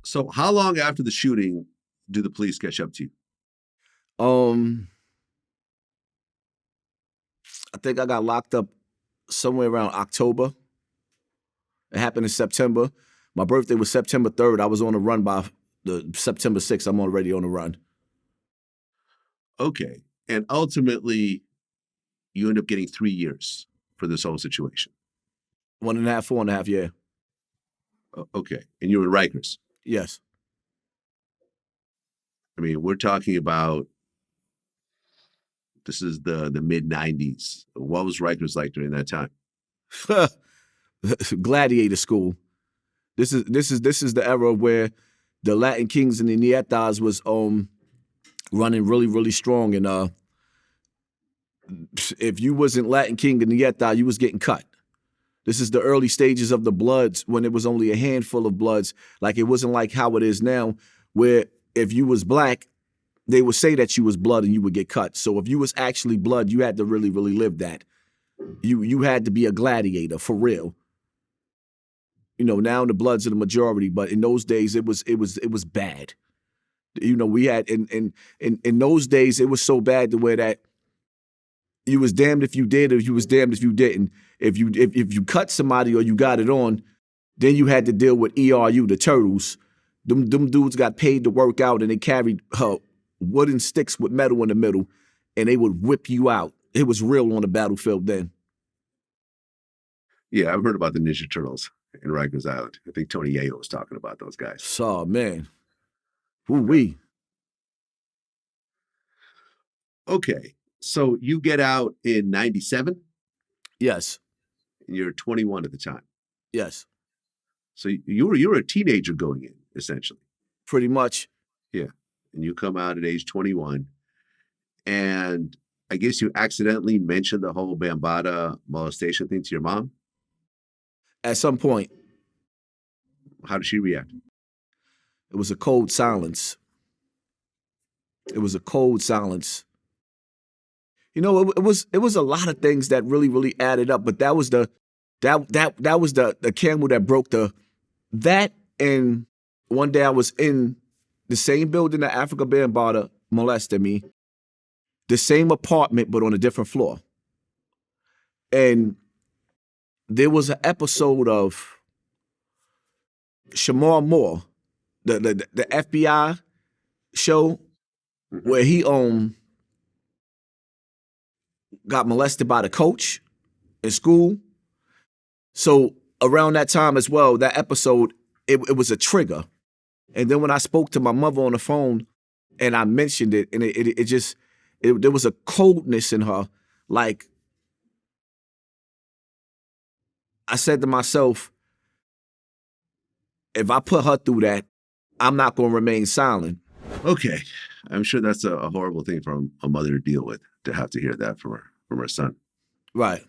So how long after the shooting do the police catch up to you? I think I got locked up somewhere around October. It happened in September. My birthday was September 3rd. I was on the run by the September 6th. I'm already on the run. Okay. And ultimately, you end up getting 3 years for this whole situation. 1.5, 4.5, yeah. Okay. And you're in Rikers. Yes. I mean, we're talking about, this is the mid-90s. What was Rikers like during that time? Gladiator school. This is the era where the Latin Kings and the Nietas was running really, really strong. And if you wasn't Latin King and Nieta, you was getting cut. This is the early stages of the Bloods when it was only a handful of Bloods. Like, it wasn't like how it is now, where if you was black, they would say that you was blood and you would get cut. So if you was actually blood, you had to really, really live that. You had to be a gladiator for real. You know, now the Bloods are the majority, but in those days it was bad. You know, we had in those days it was so bad the way that you was damned if you did, or you was damned if you didn't. If you cut somebody or you got it on, then you had to deal with ERU, the turtles. Them dudes got paid to work out, and they carried wooden sticks with metal in the middle, and they would whip you out. It was real on the battlefield then. Yeah, I've heard about the Ninja Turtles in Rikers Island. I think Tony Yayo was talking about those guys. So, man. Ooh-wee. Okay, so you get out in 97? Yes. And you're 21 at the time. Yes. So you were a teenager going in, essentially. Pretty much. Yeah. And you come out at age 21. And I guess you accidentally mentioned the whole Bambaataa molestation thing to your mom? At some point. How did she react? It was a cold silence. It was a cold silence. You know, it was a lot of things that really, really added up, but that was the camel that broke that. And one day I was in the same building that Afrika Bambaataa molested me, the same apartment, but on a different floor. And there was an episode of Shamar Moore, the FBI show, where he got molested by the coach in school. So around that time as well, that episode, it was a trigger. And then when I spoke to my mother on the phone and I mentioned it, and there was a coldness in her. Like, I said to myself, if I put her through that, I'm not going to remain silent. Okay. I'm sure that's a horrible thing for a mother to deal with, to have to hear that from her son. Right.